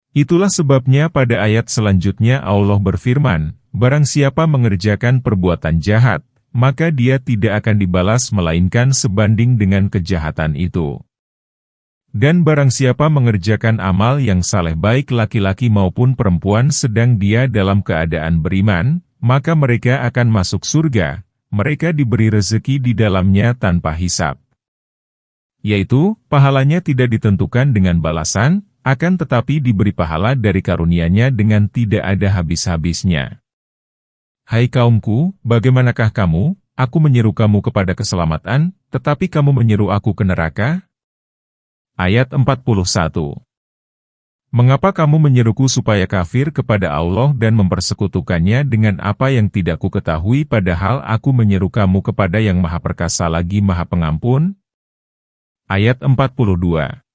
Itulah sebabnya pada ayat selanjutnya Allah berfirman, barang siapa mengerjakan perbuatan jahat, maka dia tidak akan dibalas melainkan sebanding dengan kejahatan itu. Dan barang siapa mengerjakan amal yang saleh baik laki-laki maupun perempuan sedang dia dalam keadaan beriman, maka mereka akan masuk surga, mereka diberi rezeki di dalamnya tanpa hisab. Yaitu, pahalanya tidak ditentukan dengan balasan, akan tetapi diberi pahala dari karunia-Nya dengan tidak ada habis-habisnya. Hai kaumku, bagaimanakah kamu? Aku menyeru kamu kepada keselamatan, tetapi kamu menyeru aku ke neraka? Ayat 41. Mengapa kamu menyeruku supaya kafir kepada Allah dan mempersekutukannya dengan apa yang tidak ku ketahui padahal aku menyeru kamu kepada yang Maha Perkasa lagi Maha Pengampun? Ayat 42.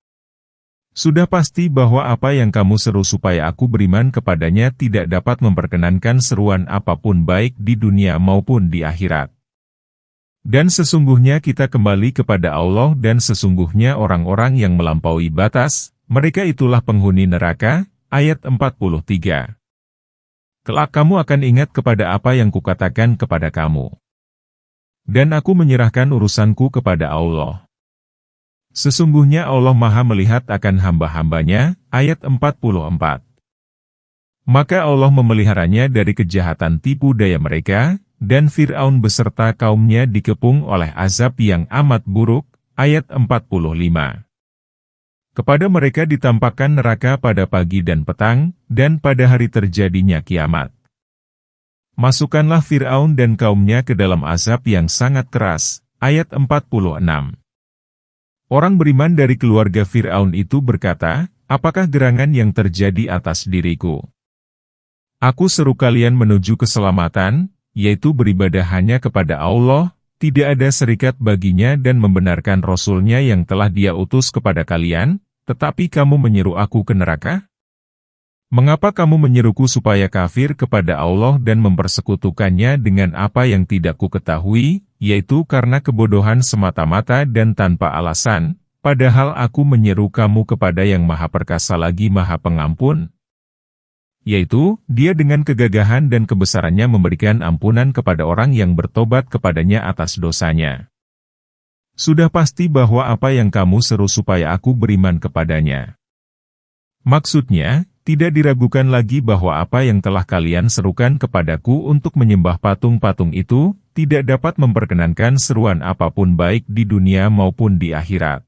Sudah pasti bahwa apa yang kamu seru supaya aku beriman kepadanya tidak dapat memperkenankan seruan apapun baik di dunia maupun di akhirat. Dan sesungguhnya kita kembali kepada Allah dan sesungguhnya orang-orang yang melampaui batas, mereka itulah penghuni neraka. Ayat 43. Kelak kamu akan ingat kepada apa yang kukatakan kepada kamu. Dan aku menyerahkan urusanku kepada Allah. Sesungguhnya Allah Maha melihat akan hamba-hambanya, ayat 44. Maka Allah memeliharanya dari kejahatan tipu daya mereka, dan Fir'aun beserta kaumnya dikepung oleh azab yang amat buruk, ayat 45. Kepada mereka ditampakkan neraka pada pagi dan petang, dan pada hari terjadinya kiamat. Masukkanlah Fir'aun dan kaumnya ke dalam azab yang sangat keras, ayat 46. Orang beriman dari keluarga Fir'aun itu berkata, apakah gerangan yang terjadi atas diriku? Aku seru kalian menuju keselamatan, yaitu beribadah hanya kepada Allah, tidak ada serikat baginya dan membenarkan Rasul-Nya yang telah Dia utus kepada kalian, tetapi kamu menyeru aku ke neraka? Mengapa kamu menyeruku supaya kafir kepada Allah dan mempersekutukannya dengan apa yang tidak ku ketahui, yaitu karena kebodohan semata-mata dan tanpa alasan, padahal aku menyeru kamu kepada yang Maha Perkasa lagi Maha Pengampun? Yaitu, Dia dengan kegagahan dan kebesarannya memberikan ampunan kepada orang yang bertobat kepadanya atas dosanya. Sudah pasti bahwa apa yang kamu seru supaya aku beriman kepadanya. Maksudnya, tidak diragukan lagi bahwa apa yang telah kalian serukan kepadaku untuk menyembah patung-patung itu, tidak dapat memperkenankan seruan apapun baik di dunia maupun di akhirat.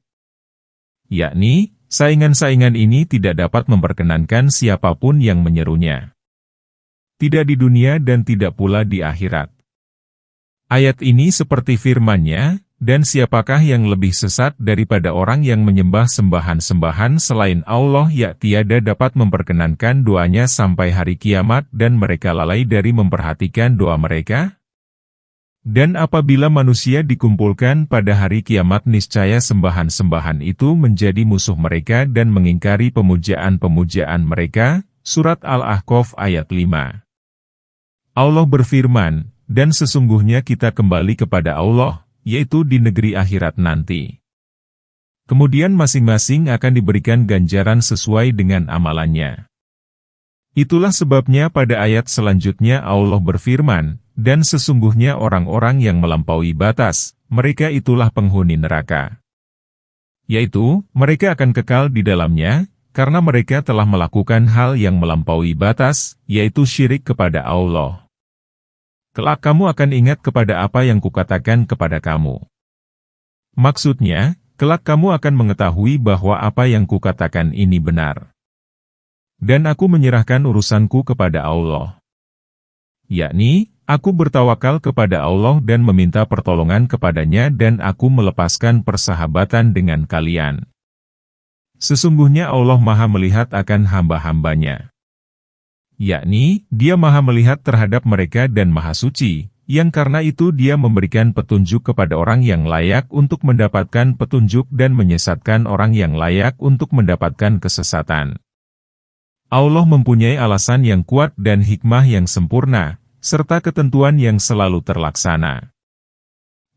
Yakni, saingan-saingan ini tidak dapat memperkenankan siapapun yang menyerunya. Tidak di dunia dan tidak pula di akhirat. Ayat ini seperti firman-Nya, dan siapakah yang lebih sesat daripada orang yang menyembah sembahan-sembahan selain Allah yang tiada dapat memperkenankan doanya sampai hari kiamat dan mereka lalai dari memperhatikan doa mereka? Dan apabila manusia dikumpulkan pada hari kiamat niscaya sembahan-sembahan itu menjadi musuh mereka dan mengingkari pemujaan-pemujaan mereka. Surat Al-Ahqaf ayat 5. Allah berfirman, dan sesungguhnya kita kembali kepada Allah, yaitu di negeri akhirat nanti. Kemudian masing-masing akan diberikan ganjaran sesuai dengan amalannya. Itulah sebabnya pada ayat selanjutnya Allah berfirman, dan sesungguhnya orang-orang yang melampaui batas, mereka itulah penghuni neraka. Yaitu, mereka akan kekal di dalamnya, karena mereka telah melakukan hal yang melampaui batas, yaitu syirik kepada Allah. Kelak kamu akan ingat kepada apa yang kukatakan kepada kamu. Maksudnya, kelak kamu akan mengetahui bahwa apa yang kukatakan ini benar. Dan aku menyerahkan urusanku kepada Allah. Yakni, aku bertawakal kepada Allah dan meminta pertolongan kepadanya dan aku melepaskan persahabatan dengan kalian. Sesungguhnya Allah Maha melihat akan hamba-hambanya. Yakni, Dia Maha melihat terhadap mereka dan Maha Suci, yang karena itu Dia memberikan petunjuk kepada orang yang layak untuk mendapatkan petunjuk dan menyesatkan orang yang layak untuk mendapatkan kesesatan. Allah mempunyai alasan yang kuat dan hikmah yang sempurna, serta ketentuan yang selalu terlaksana.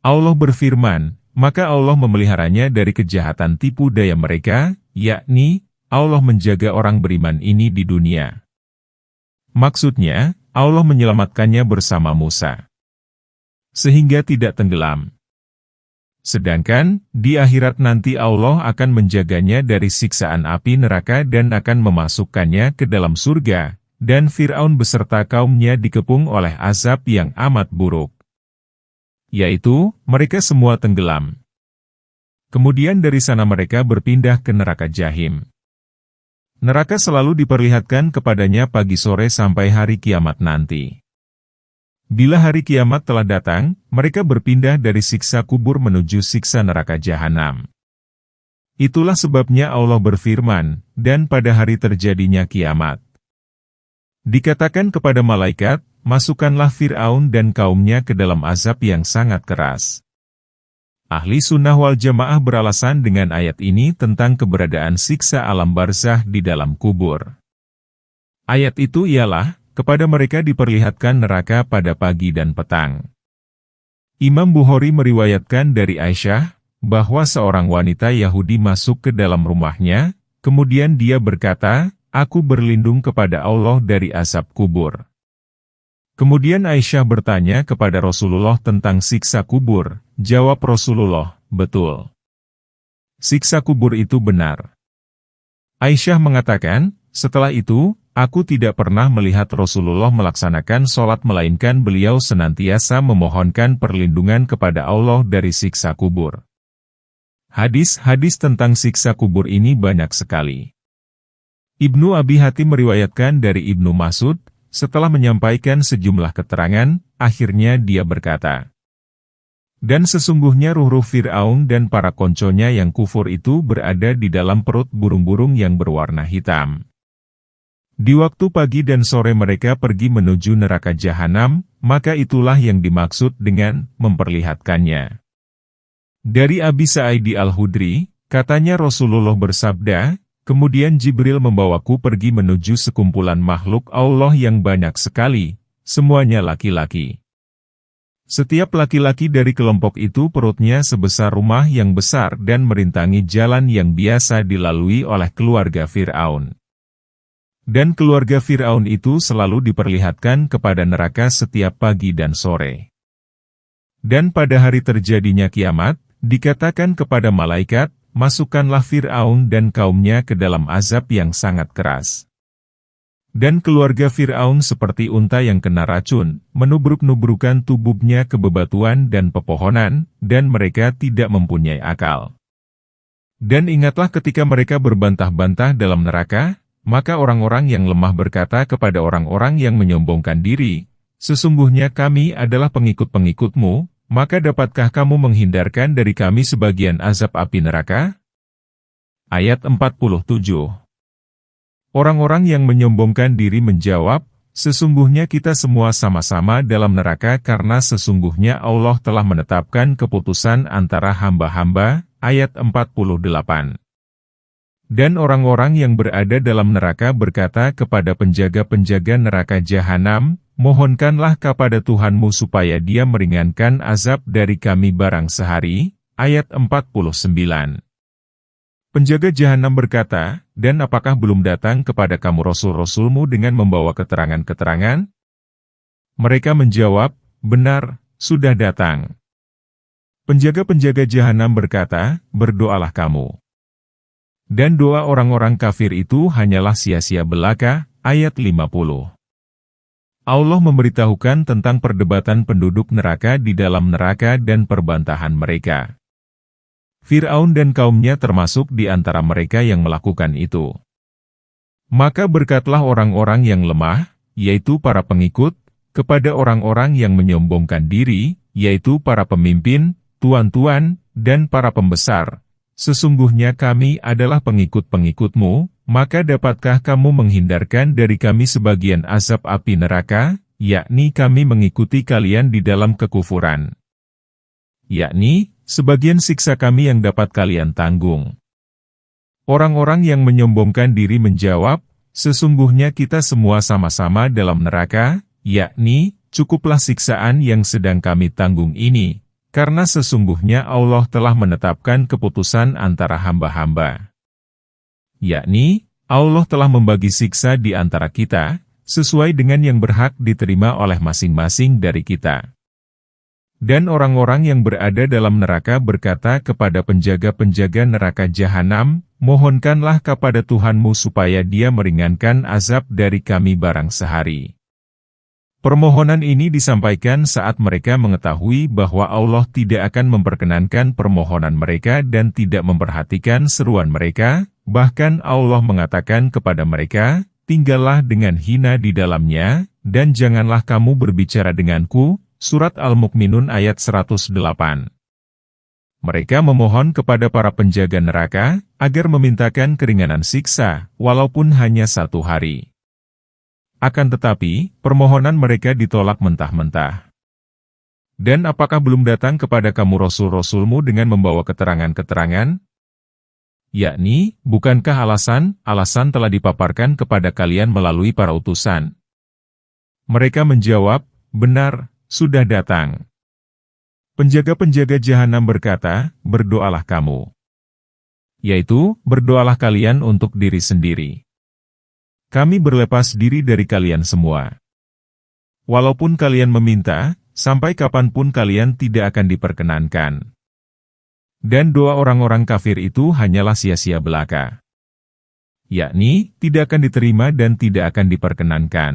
Allah berfirman, maka Allah memeliharanya dari kejahatan tipu daya mereka, yakni, Allah menjaga orang beriman ini di dunia. Maksudnya, Allah menyelamatkannya bersama Musa, sehingga tidak tenggelam. Sedangkan, di akhirat nanti Allah akan menjaganya dari siksaan api neraka dan akan memasukkannya ke dalam surga, dan Fir'aun beserta kaumnya dikepung oleh azab yang amat buruk. Yaitu, mereka semua tenggelam. Kemudian dari sana mereka berpindah ke neraka Jahim. Neraka selalu diperlihatkan kepadanya pagi sore sampai hari kiamat nanti. Bila hari kiamat telah datang, mereka berpindah dari siksa kubur menuju siksa neraka jahanam. Itulah sebabnya Allah berfirman, dan pada hari terjadinya kiamat. Dikatakan kepada malaikat, masukkanlah Fir'aun dan kaumnya ke dalam azab yang sangat keras. Ahli sunnah wal jamaah beralasan dengan ayat ini tentang keberadaan siksa alam barzah di dalam kubur. Ayat itu ialah, kepada mereka diperlihatkan neraka pada pagi dan petang. Imam Bukhari meriwayatkan dari Aisyah, bahwa seorang wanita Yahudi masuk ke dalam rumahnya, kemudian dia berkata, "Aku berlindung kepada Allah dari azab kubur." Kemudian Aisyah bertanya kepada Rasulullah tentang siksa kubur. Jawab Rasulullah, "Betul. Siksa kubur itu benar." Aisyah mengatakan, "Setelah itu, aku tidak pernah melihat Rasulullah melaksanakan sholat melainkan beliau senantiasa memohonkan perlindungan kepada Allah dari siksa kubur." Hadis-hadis tentang siksa kubur ini banyak sekali. Ibnu Abi Hatim meriwayatkan dari Ibnu Mas'ud, setelah menyampaikan sejumlah keterangan, akhirnya dia berkata, "Dan sesungguhnya ruh-ruh Fir'aun dan para konconya yang kufur itu berada di dalam perut burung-burung yang berwarna hitam. Di waktu pagi dan sore mereka pergi menuju neraka jahanam, maka itulah yang dimaksud dengan memperlihatkannya." Dari Abi Sa'id Al-Khudri, katanya Rasulullah bersabda, "Kemudian Jibril membawaku pergi menuju sekumpulan makhluk Allah yang banyak sekali, semuanya laki-laki. Setiap laki-laki dari kelompok itu perutnya sebesar rumah yang besar dan merintangi jalan yang biasa dilalui oleh keluarga Fir'aun. Dan keluarga Fir'aun itu selalu diperlihatkan kepada neraka setiap pagi dan sore. Dan pada hari terjadinya kiamat, dikatakan kepada malaikat, masukkanlah Fir'aun dan kaumnya ke dalam azab yang sangat keras. Dan keluarga Fir'aun seperti unta yang kena racun, menubruk-nubrukan tubuhnya ke bebatuan dan pepohonan, dan mereka tidak mempunyai akal. Dan ingatlah ketika mereka berbantah-bantah dalam neraka, maka orang-orang yang lemah berkata kepada orang-orang yang menyombongkan diri, "Sesungguhnya kami adalah pengikut-pengikutmu, maka dapatkah kamu menghindarkan dari kami sebagian azab api neraka?" Ayat 47. Orang-orang yang menyombongkan diri menjawab, "Sesungguhnya kita semua sama-sama dalam neraka karena sesungguhnya Allah telah menetapkan keputusan antara hamba-hamba." Ayat 48. Dan orang-orang yang berada dalam neraka berkata kepada penjaga-penjaga neraka jahanam, "Mohonkanlah kepada Tuhanmu supaya Dia meringankan azab dari kami barang sehari." Ayat 49. Penjaga jahanam berkata, "Dan apakah belum datang kepada kamu Rasul-Rasulmu dengan membawa keterangan-keterangan?" Mereka menjawab, "Benar, sudah datang." Penjaga-penjaga jahanam berkata, "Berdoalah kamu." Dan doa orang-orang kafir itu hanyalah sia-sia belaka. Ayat 50. Allah memberitahukan tentang perdebatan penduduk neraka di dalam neraka dan perbantahan mereka. Fir'aun dan kaumnya termasuk di antara mereka yang melakukan itu. Maka berkatlah orang-orang yang lemah, yaitu para pengikut, kepada orang-orang yang menyombongkan diri, yaitu para pemimpin, tuan-tuan, dan para pembesar, "Sesungguhnya kami adalah pengikut-pengikutmu, maka dapatkah kamu menghindarkan dari kami sebagian azab api neraka, yakni kami mengikuti kalian di dalam kekufuran. Yakni, sebagian siksa kami yang dapat kalian tanggung." Orang-orang yang menyombongkan diri menjawab, "Sesungguhnya kita semua sama-sama dalam neraka, yakni, cukuplah siksaan yang sedang kami tanggung ini. Karena sesungguhnya Allah telah menetapkan keputusan antara hamba-hamba. Yakni, Allah telah membagi siksa di antara kita, sesuai dengan yang berhak diterima oleh masing-masing dari kita. Dan orang-orang yang berada dalam neraka berkata kepada penjaga-penjaga neraka jahanam, mohonkanlah kepada Tuhanmu supaya Dia meringankan azab dari kami barang sehari. Permohonan ini disampaikan saat mereka mengetahui bahwa Allah tidak akan memperkenankan permohonan mereka dan tidak memperhatikan seruan mereka, bahkan Allah mengatakan kepada mereka, tinggallah dengan hina di dalamnya, dan janganlah kamu berbicara denganku. Surat Al-Mukminun ayat 108. Mereka memohon kepada para penjaga neraka, agar memintakan keringanan siksa, walaupun hanya 1 hari. Akan tetapi, permohonan mereka ditolak mentah-mentah. Dan apakah belum datang kepada kamu Rasul-Rasulmu dengan membawa keterangan-keterangan? Yakni, bukankah alasan telah dipaparkan kepada kalian melalui para utusan? Mereka menjawab, benar, sudah datang. Penjaga-penjaga jahanam berkata, berdoalah kamu. Yaitu, berdoalah kalian untuk diri sendiri. Kami berlepas diri dari kalian semua. Walaupun kalian meminta, sampai kapanpun kalian tidak akan diperkenankan. Dan doa orang-orang kafir itu hanyalah sia-sia belaka. Yakni, tidak akan diterima dan tidak akan diperkenankan.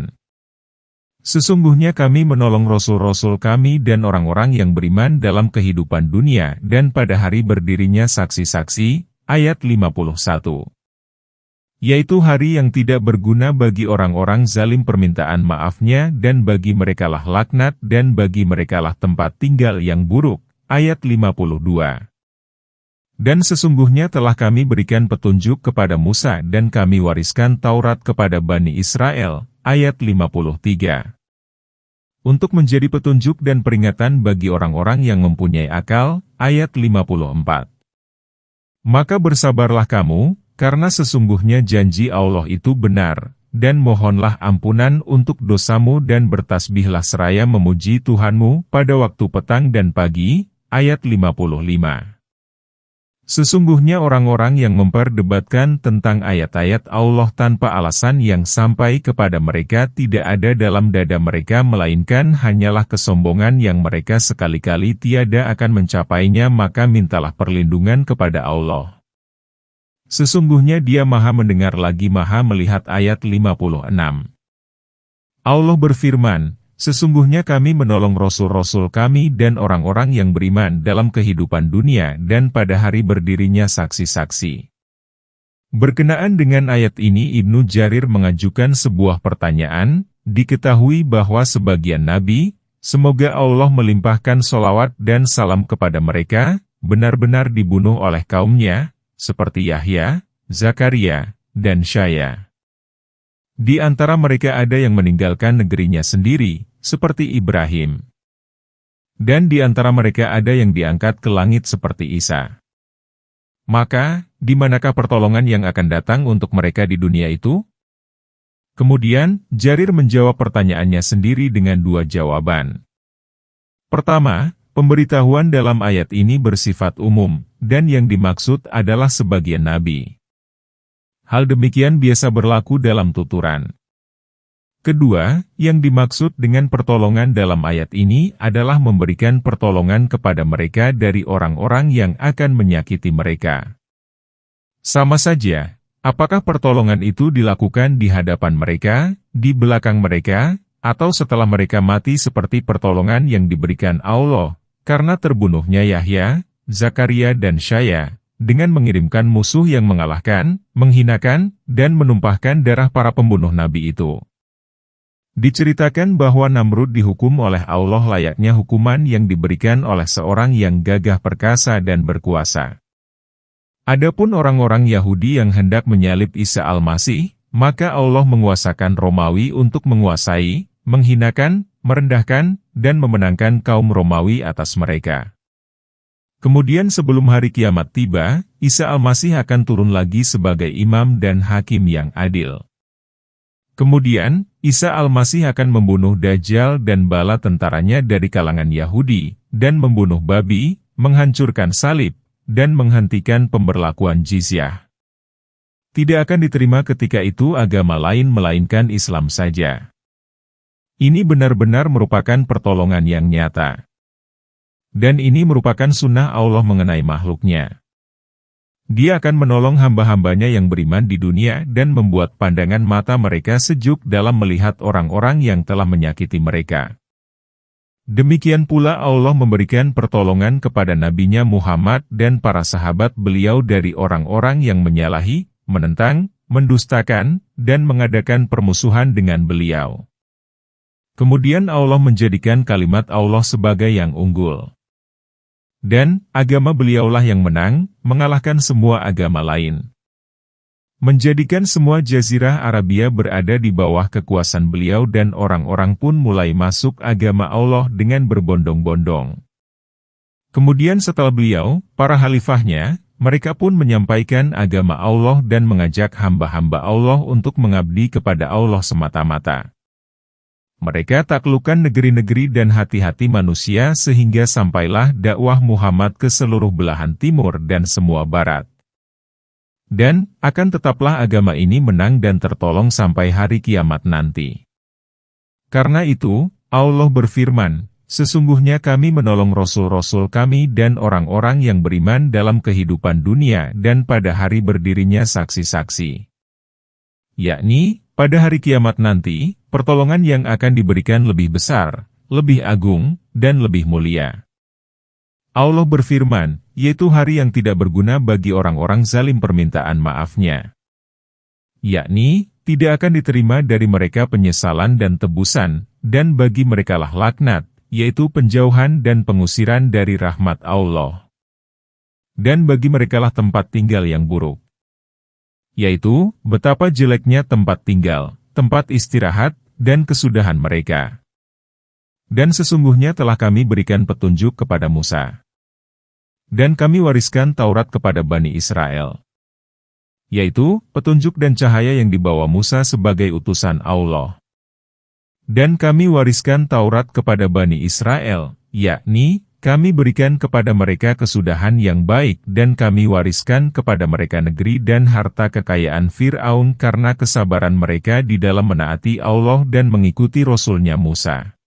Sesungguhnya kami menolong Rasul-Rasul kami dan orang-orang yang beriman dalam kehidupan dunia dan pada hari berdirinya saksi-saksi, ayat 51. Yaitu hari yang tidak berguna bagi orang-orang zalim permintaan maafnya dan bagi merekalah laknat dan bagi merekalah tempat tinggal yang buruk, ayat 52. Dan sesungguhnya telah kami berikan petunjuk kepada Musa dan kami wariskan Taurat kepada Bani Israel, ayat 53. Untuk menjadi petunjuk dan peringatan bagi orang-orang yang mempunyai akal, ayat 54. Maka bersabarlah kamu, karena sesungguhnya janji Allah itu benar, dan mohonlah ampunan untuk dosamu dan bertasbihlah seraya memuji Tuhanmu pada waktu petang dan pagi, ayat 55. Sesungguhnya orang-orang yang memperdebatkan tentang ayat-ayat Allah tanpa alasan yang sampai kepada mereka tidak ada dalam dada mereka melainkan hanyalah kesombongan yang mereka sekali-kali tiada akan mencapainya maka mintalah perlindungan kepada Allah. Sesungguhnya Dia Maha Mendengar lagi Maha Melihat ayat 56. Allah berfirman, sesungguhnya kami menolong Rasul-Rasul kami dan orang-orang yang beriman dalam kehidupan dunia dan pada hari berdirinya saksi-saksi. Berkenaan dengan ayat ini Ibnu Jarir mengajukan sebuah pertanyaan, diketahui bahwa sebagian nabi, semoga Allah melimpahkan sholawat dan salam kepada mereka, benar-benar dibunuh oleh kaumnya, seperti Yahya, Zakaria, dan Syaya. Di antara mereka ada yang meninggalkan negerinya sendiri, seperti Ibrahim. Dan di antara mereka ada yang diangkat ke langit seperti Isa. Maka, di manakah pertolongan yang akan datang untuk mereka di dunia itu? Kemudian, Jarir menjawab pertanyaannya sendiri dengan 2 jawaban. Pertama, pemberitahuan dalam ayat ini bersifat umum, dan yang dimaksud adalah sebagian nabi. Hal demikian biasa berlaku dalam tuturan. Kedua, yang dimaksud dengan pertolongan dalam ayat ini adalah memberikan pertolongan kepada mereka dari orang-orang yang akan menyakiti mereka. Sama saja, apakah pertolongan itu dilakukan di hadapan mereka, di belakang mereka, atau setelah mereka mati seperti pertolongan yang diberikan Allah, karena terbunuhnya Yahya, Zakaria dan Syaya, dengan mengirimkan musuh yang mengalahkan, menghinakan, dan menumpahkan darah para pembunuh nabi itu. Diceritakan bahwa Namrud dihukum oleh Allah layaknya hukuman yang diberikan oleh seorang yang gagah perkasa dan berkuasa. Adapun orang-orang Yahudi yang hendak menyalib Isa Al-Masih, maka Allah menguasakan Romawi untuk menguasai, menghinakan, merendahkan, dan memenangkan kaum Romawi atas mereka. Kemudian sebelum hari kiamat tiba, Isa Al-Masih akan turun lagi sebagai imam dan hakim yang adil. Kemudian, Isa Al-Masih akan membunuh Dajjal dan bala tentaranya dari kalangan Yahudi, dan membunuh babi, menghancurkan salib, dan menghentikan pemberlakuan jizyah. Tidak akan diterima ketika itu agama lain melainkan Islam saja. Ini benar-benar merupakan pertolongan yang nyata. Dan ini merupakan sunnah Allah mengenai makhluknya. Dia akan menolong hamba-hambanya yang beriman di dunia dan membuat pandangan mata mereka sejuk dalam melihat orang-orang yang telah menyakiti mereka. Demikian pula Allah memberikan pertolongan kepada Nabi-Nya Muhammad dan para sahabat beliau dari orang-orang yang menyalahi, menentang, mendustakan, dan mengadakan permusuhan dengan beliau. Kemudian Allah menjadikan kalimat Allah sebagai yang unggul. Dan agama beliaulah yang menang, mengalahkan semua agama lain. Menjadikan semua Jazirah Arabia berada di bawah kekuasaan beliau dan orang-orang pun mulai masuk agama Allah dengan berbondong-bondong. Kemudian setelah beliau, para khalifahnya, mereka pun menyampaikan agama Allah dan mengajak hamba-hamba Allah untuk mengabdi kepada Allah semata-mata. Mereka taklukkan negeri-negeri dan hati-hati manusia sehingga sampailah dakwah Muhammad ke seluruh belahan timur dan semua barat. Dan, akan tetaplah agama ini menang dan tertolong sampai hari kiamat nanti. Karena itu, Allah berfirman, sesungguhnya kami menolong Rasul-Rasul kami dan orang-orang yang beriman dalam kehidupan dunia dan pada hari berdirinya saksi-saksi. Yakni, pada hari kiamat nanti, pertolongan yang akan diberikan lebih besar, lebih agung, dan lebih mulia. Allah berfirman, yaitu hari yang tidak berguna bagi orang-orang zalim permintaan maafnya. Yakni, tidak akan diterima dari mereka penyesalan dan tebusan, dan bagi merekalah laknat, yaitu penjauhan dan pengusiran dari rahmat Allah. Dan bagi merekalah tempat tinggal yang buruk. Yaitu, betapa jeleknya tempat tinggal, tempat istirahat, dan kesudahan mereka. Dan sesungguhnya telah kami berikan petunjuk kepada Musa. Dan kami wariskan Taurat kepada Bani Israel. Yaitu, petunjuk dan cahaya yang dibawa Musa sebagai utusan Allah. Dan kami wariskan Taurat kepada Bani Israel, yakni, kami berikan kepada mereka kesudahan yang baik dan kami wariskan kepada mereka negeri dan harta kekayaan Fir'aun karena kesabaran mereka di dalam menaati Allah dan mengikuti Rasulnya Musa.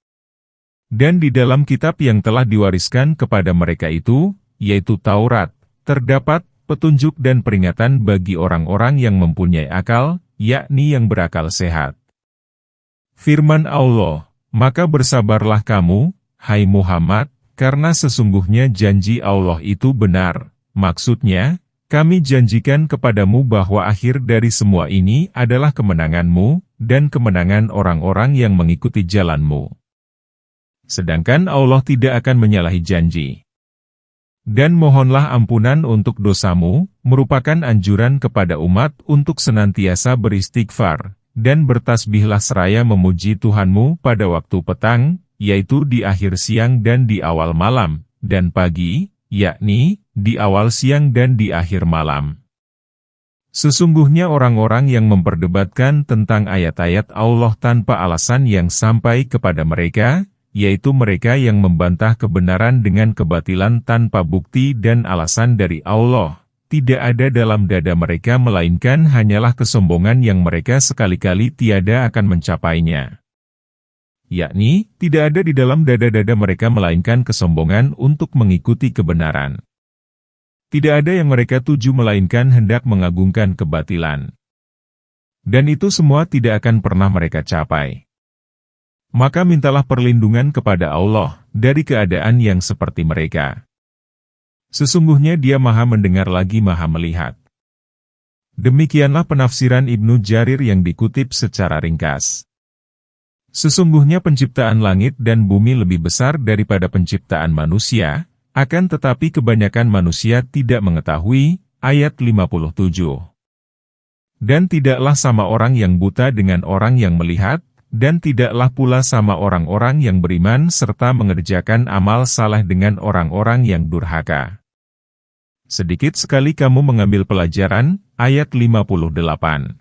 Dan di dalam kitab yang telah diwariskan kepada mereka itu, yaitu Taurat, terdapat petunjuk dan peringatan bagi orang-orang yang mempunyai akal, yakni yang berakal sehat. Firman Allah, maka bersabarlah kamu, hai Muhammad, karena sesungguhnya janji Allah itu benar. Maksudnya, kami janjikan kepadamu bahwa akhir dari semua ini adalah kemenanganmu, dan kemenangan orang-orang yang mengikuti jalanmu. Sedangkan Allah tidak akan menyalahi janji. Dan mohonlah ampunan untuk dosamu, merupakan anjuran kepada umat untuk senantiasa beristighfar, dan bertasbihlah seraya memuji Tuhanmu pada waktu petang, yaitu di akhir siang dan di awal malam, dan pagi, yakni, di awal siang dan di akhir malam. Sesungguhnya orang-orang yang memperdebatkan tentang ayat-ayat Allah tanpa alasan yang sampai kepada mereka, yaitu mereka yang membantah kebenaran dengan kebatilan tanpa bukti dan alasan dari Allah, tidak ada dalam dada mereka melainkan hanyalah kesombongan yang mereka sekali-kali tiada akan mencapainya. Yakni, tidak ada di dalam dada-dada mereka melainkan kesombongan untuk mengikuti kebenaran. Tidak ada yang mereka tuju melainkan hendak mengagungkan kebatilan. Dan itu semua tidak akan pernah mereka capai. Maka mintalah perlindungan kepada Allah dari keadaan yang seperti mereka. Sesungguhnya Dia Maha Mendengar lagi Maha Melihat. Demikianlah penafsiran Ibnu Jarir yang dikutip secara ringkas. Sesungguhnya penciptaan langit dan bumi lebih besar daripada penciptaan manusia, akan tetapi kebanyakan manusia tidak mengetahui. Ayat 57. Dan tidaklah sama orang yang buta dengan orang yang melihat, dan tidaklah pula sama orang-orang yang beriman serta mengerjakan amal saleh dengan orang-orang yang durhaka. Sedikit sekali kamu mengambil pelajaran, ayat 58.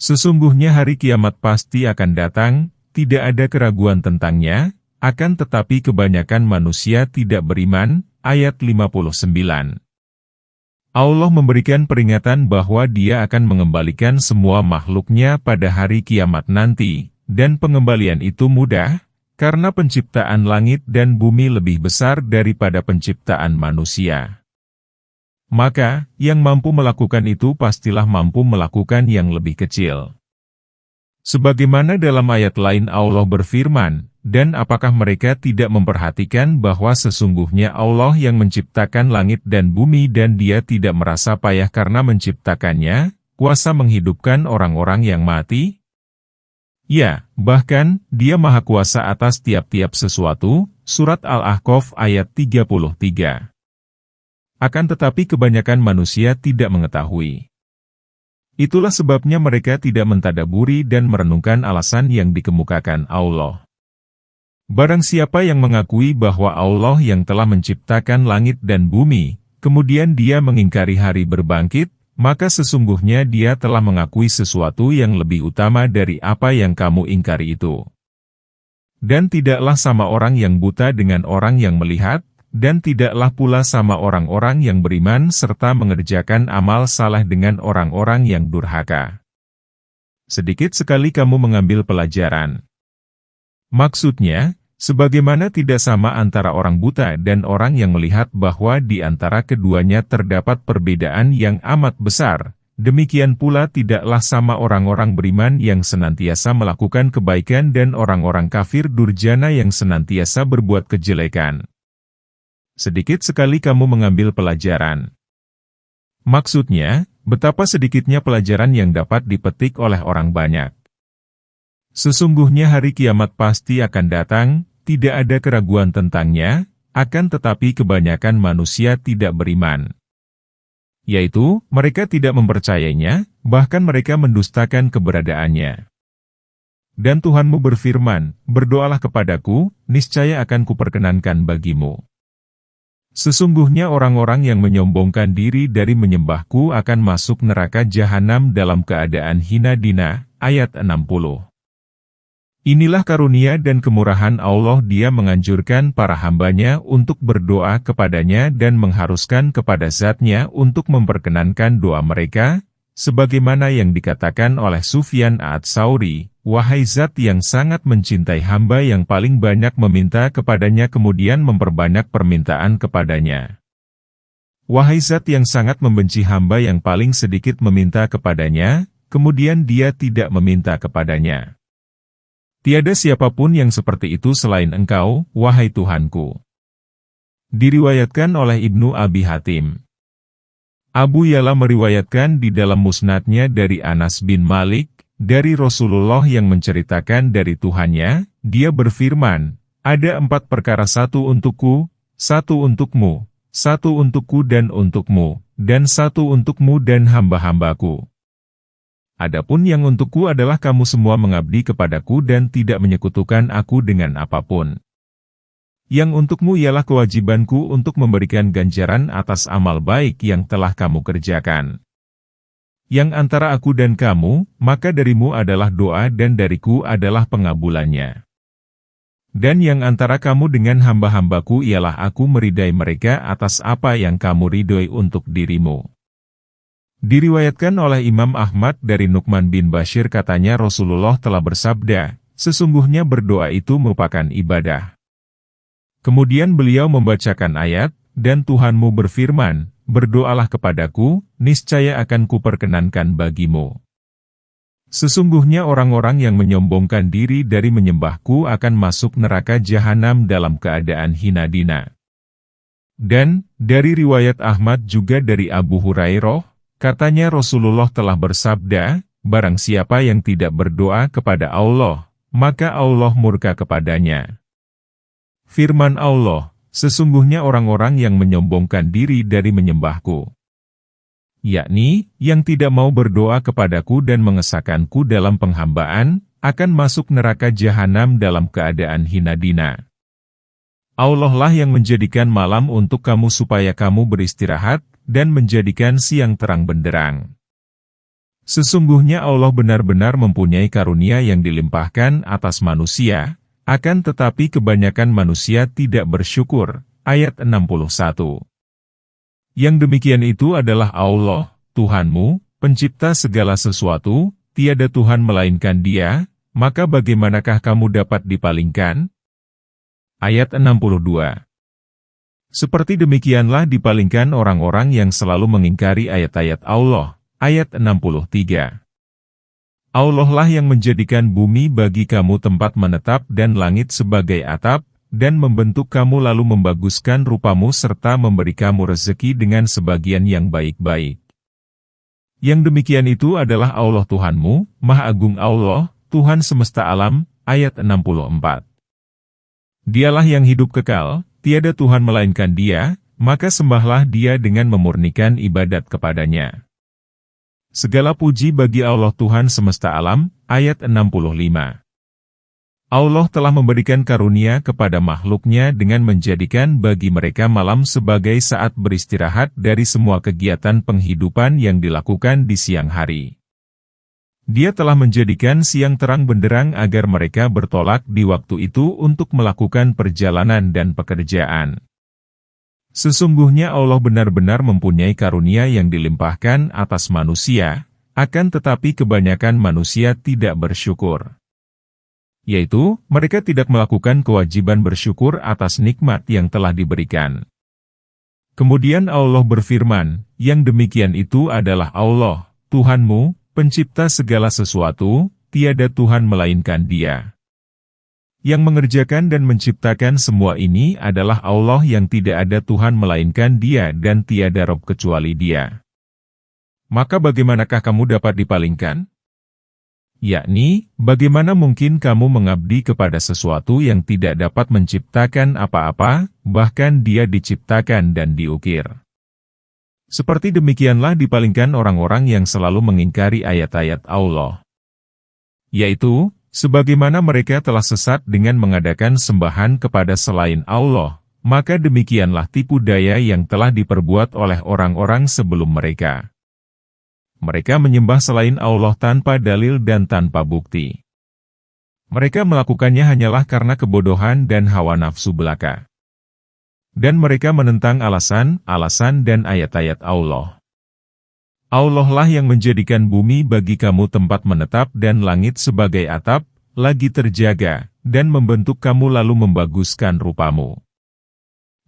Sesungguhnya hari kiamat pasti akan datang, tidak ada keraguan tentangnya, akan tetapi kebanyakan manusia tidak beriman, ayat 59. Allah memberikan peringatan bahwa Dia akan mengembalikan semua makhluknya pada hari kiamat nanti, dan pengembalian itu mudah, karena penciptaan langit dan bumi lebih besar daripada penciptaan manusia. Maka, yang mampu melakukan itu pastilah mampu melakukan yang lebih kecil. Sebagaimana dalam ayat lain Allah berfirman, dan apakah mereka tidak memperhatikan bahwa sesungguhnya Allah yang menciptakan langit dan bumi dan Dia tidak merasa payah karena menciptakannya, kuasa menghidupkan orang-orang yang mati? Ya, bahkan, Dia Maha Kuasa atas tiap-tiap sesuatu, Surat Al-Ahqaf ayat 33. Akan tetapi kebanyakan manusia tidak mengetahui. Itulah sebabnya mereka tidak mentadaburi dan merenungkan alasan yang dikemukakan Allah. Barang siapa yang mengakui bahwa Allah yang telah menciptakan langit dan bumi, kemudian dia mengingkari hari berbangkit, maka sesungguhnya dia telah mengakui sesuatu yang lebih utama dari apa yang kamu ingkari itu. Dan tidaklah sama orang yang buta dengan orang yang melihat, dan tidaklah pula sama orang-orang yang beriman serta mengerjakan amal saleh dengan orang-orang yang durhaka. Sedikit sekali kamu mengambil pelajaran. Maksudnya, sebagaimana tidak sama antara orang buta dan orang yang melihat bahwa di antara keduanya terdapat perbedaan yang amat besar, demikian pula tidaklah sama orang-orang beriman yang senantiasa melakukan kebaikan dan orang-orang kafir durjana yang senantiasa berbuat kejelekan. Sedikit sekali kamu mengambil pelajaran. Maksudnya, betapa sedikitnya pelajaran yang dapat dipetik oleh orang banyak. Sesungguhnya hari kiamat pasti akan datang, tidak ada keraguan tentangnya, akan tetapi kebanyakan manusia tidak beriman. Yaitu, mereka tidak mempercayainya, bahkan mereka mendustakan keberadaannya. Dan Tuhanmu berfirman, berdoalah kepadaku, niscaya akan kuperkenankan bagimu. Sesungguhnya orang-orang yang menyombongkan diri dari menyembahku akan masuk neraka jahanam dalam keadaan hina dina, ayat 60. Inilah karunia dan kemurahan Allah. Dia menganjurkan para hambanya untuk berdoa kepadanya dan mengharuskan kepada Zat-Nya untuk memperkenankan doa mereka, sebagaimana yang dikatakan oleh Sufyan Ats-Tsauri, wahai Zat yang sangat mencintai hamba yang paling banyak meminta kepadanya kemudian memperbanyak permintaan kepadanya. Wahai Zat yang sangat membenci hamba yang paling sedikit meminta kepadanya, kemudian dia tidak meminta kepadanya. Tiada siapapun yang seperti itu selain Engkau, wahai Tuhanku. Diriwayatkan oleh Ibnu Abi Hatim. Abu Ya'la meriwayatkan di dalam musnadnya dari Anas bin Malik, dari Rasulullah yang menceritakan dari Tuhannya, dia berfirman, ada 4 perkara, satu untukku, satu untukmu, satu untukku dan untukmu, dan satu untukmu dan hamba-hambaku. Adapun yang untukku adalah kamu semua mengabdi kepadaku dan tidak menyekutukan aku dengan apapun. Yang untukmu ialah kewajibanku untuk memberikan ganjaran atas amal baik yang telah kamu kerjakan. Yang antara aku dan kamu, maka darimu adalah doa dan dariku adalah pengabulannya. Dan yang antara kamu dengan hamba-hambaku ialah aku meridai mereka atas apa yang kamu ridhoi untuk dirimu. Diriwayatkan oleh Imam Ahmad dari Nu'man bin Bashir katanya Rasulullah telah bersabda, sesungguhnya berdoa itu merupakan ibadah. Kemudian beliau membacakan ayat, dan Tuhanmu berfirman, berdoalah kepadaku, niscaya akan kuperkenankan bagimu. Sesungguhnya orang-orang yang menyombongkan diri dari menyembahku akan masuk neraka jahanam dalam keadaan hina dina. Dan, dari riwayat Ahmad juga dari Abu Hurairah, katanya Rasulullah telah bersabda, barang siapa yang tidak berdoa kepada Allah, maka Allah murka kepadanya. Firman Allah, sesungguhnya orang-orang yang menyombongkan diri dari menyembahku, yakni, yang tidak mau berdoa kepadaku dan mengesahkanku dalam penghambaan, akan masuk neraka jahanam dalam keadaan hina dina. Allah lah yang menjadikan malam untuk kamu supaya kamu beristirahat, dan menjadikan siang terang benderang. Sesungguhnya Allah benar-benar mempunyai karunia yang dilimpahkan atas manusia, akan tetapi kebanyakan manusia tidak bersyukur. Ayat 61. Yang demikian itu adalah Allah, Tuhanmu, pencipta segala sesuatu, tiada Tuhan melainkan Dia, maka bagaimanakah kamu dapat dipalingkan? Ayat 62. Seperti demikianlah dipalingkan orang-orang yang selalu mengingkari ayat-ayat Allah. Ayat 63. Allah lah yang menjadikan bumi bagi kamu tempat menetap dan langit sebagai atap, dan membentuk kamu lalu membaguskan rupamu serta memberi kamu rezeki dengan sebagian yang baik-baik. Yang demikian itu adalah Allah Tuhanmu, Maha Agung Allah, Tuhan semesta alam. Ayat 64. Dialah yang hidup kekal, tiada Tuhan melainkan Dia, maka sembahlah Dia dengan memurnikan ibadat kepadanya. Segala puji bagi Allah Tuhan semesta alam. Ayat 65. Allah telah memberikan karunia kepada makhluknya dengan menjadikan bagi mereka malam sebagai saat beristirahat dari semua kegiatan penghidupan yang dilakukan di siang hari. Dia telah menjadikan siang terang benderang agar mereka bertolak di waktu itu untuk melakukan perjalanan dan pekerjaan. Sesungguhnya Allah benar-benar mempunyai karunia yang dilimpahkan atas manusia, akan tetapi kebanyakan manusia tidak bersyukur. Yaitu, mereka tidak melakukan kewajiban bersyukur atas nikmat yang telah diberikan. Kemudian Allah berfirman, yang demikian itu adalah Allah, Tuhanmu, pencipta segala sesuatu, tiada Tuhan melainkan Dia. Yang mengerjakan dan menciptakan semua ini adalah Allah yang tidak ada Tuhan melainkan Dia dan tiada Rob kecuali Dia. Maka bagaimanakah kamu dapat dipalingkan? Yakni, bagaimana mungkin kamu mengabdi kepada sesuatu yang tidak dapat menciptakan apa-apa, bahkan Dia diciptakan dan diukir. Seperti demikianlah dipalingkan orang-orang yang selalu mengingkari ayat-ayat Allah. Yaitu, sebagaimana mereka telah sesat dengan mengadakan sembahan kepada selain Allah, maka demikianlah tipu daya yang telah diperbuat oleh orang-orang sebelum mereka. Mereka menyembah selain Allah tanpa dalil dan tanpa bukti. Mereka melakukannya hanyalah karena kebodohan dan hawa nafsu belaka. Dan mereka menentang alasan-alasan dan ayat-ayat Allah. Allah lah yang menjadikan bumi bagi kamu tempat menetap dan langit sebagai atap, lagi terjaga, dan membentuk kamu lalu membaguskan rupamu.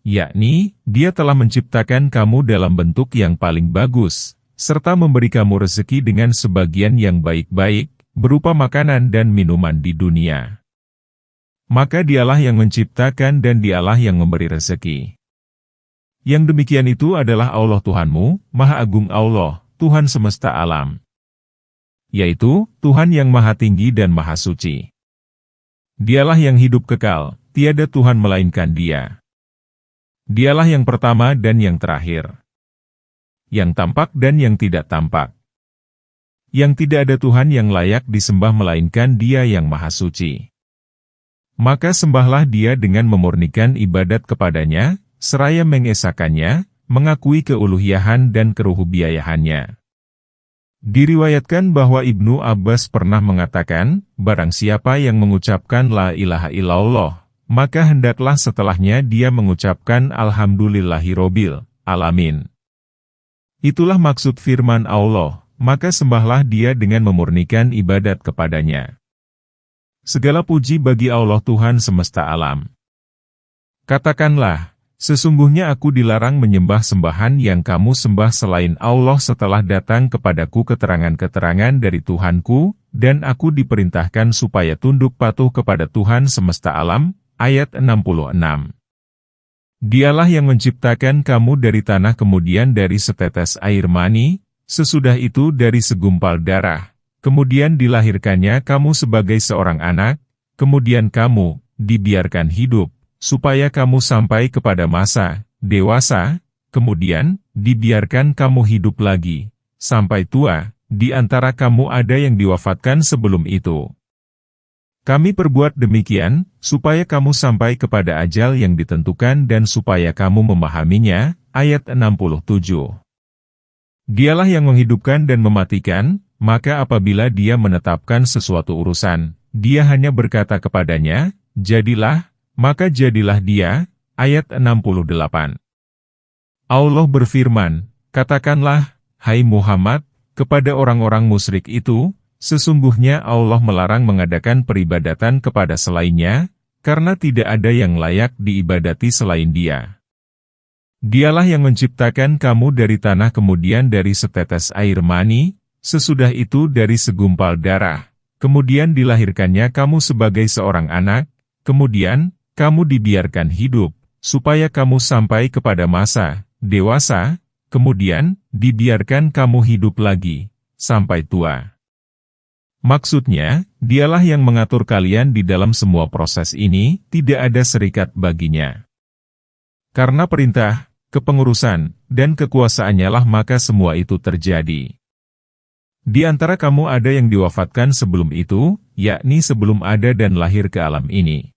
Yakni, Dia telah menciptakan kamu dalam bentuk yang paling bagus, serta memberi kamu rezeki dengan sebagian yang baik-baik, berupa makanan dan minuman di dunia. Maka Dialah yang menciptakan dan Dialah yang memberi rezeki. Yang demikian itu adalah Allah Tuhanmu, Maha Agung Allah, Tuhan semesta alam. Yaitu, Tuhan yang Maha Tinggi dan Maha Suci. Dialah yang hidup kekal, tiada Tuhan melainkan Dia. Dialah yang pertama dan yang terakhir. Yang tampak dan yang tidak tampak. Yang tidak ada Tuhan yang layak disembah melainkan Dia yang Maha Suci. Maka sembahlah Dia dengan memurnikan ibadat kepadanya, seraya mengesakannya, mengakui keuluhiyahan dan kerububiyahannya. Diriwayatkan bahwa Ibnu Abbas pernah mengatakan, barang siapa yang mengucapkan la ilaha illallah, maka hendaklah setelahnya dia mengucapkan alhamdulillahirobbil alamin. Itulah maksud firman Allah, maka sembahlah Dia dengan memurnikan ibadat kepadanya. Segala puji bagi Allah Tuhan semesta alam. Katakanlah, sesungguhnya aku dilarang menyembah sembahan yang kamu sembah selain Allah setelah datang kepadaku keterangan-keterangan dari Tuhanku, dan aku diperintahkan supaya tunduk patuh kepada Tuhan semesta alam. Ayat 66. Dialah yang menciptakan kamu dari tanah kemudian dari setetes air mani, sesudah itu dari segumpal darah, kemudian dilahirkannya kamu sebagai seorang anak, kemudian kamu dibiarkan hidup, supaya kamu sampai kepada masa dewasa, kemudian dibiarkan kamu hidup lagi, sampai tua, di antara kamu ada yang diwafatkan sebelum itu. Kami perbuat demikian, supaya kamu sampai kepada ajal yang ditentukan dan supaya kamu memahaminya. Ayat 67. Dialah yang menghidupkan dan mematikan, maka apabila Dia menetapkan sesuatu urusan, Dia hanya berkata kepadanya, jadilah, maka jadilah dia. Ayat 68. Allah berfirman, "Katakanlah, hai Muhammad, kepada orang-orang musyrik itu, sesungguhnya Allah melarang mengadakan peribadatan kepada selainnya, karena tidak ada yang layak diibadati selain Dia. Dialah yang menciptakan kamu dari tanah kemudian dari setetes air mani, sesudah itu dari segumpal darah, kemudian dilahirkannya kamu sebagai seorang anak, kemudian kamu dibiarkan hidup, supaya kamu sampai kepada masa dewasa, kemudian dibiarkan kamu hidup lagi, sampai tua. Maksudnya, Dialah yang mengatur kalian di dalam semua proses ini, tidak ada serikat baginya. Karena perintah, kepengurusan, dan kekuasaannya lah maka semua itu terjadi. Di antara kamu ada yang diwafatkan sebelum itu, yakni sebelum ada dan lahir ke alam ini.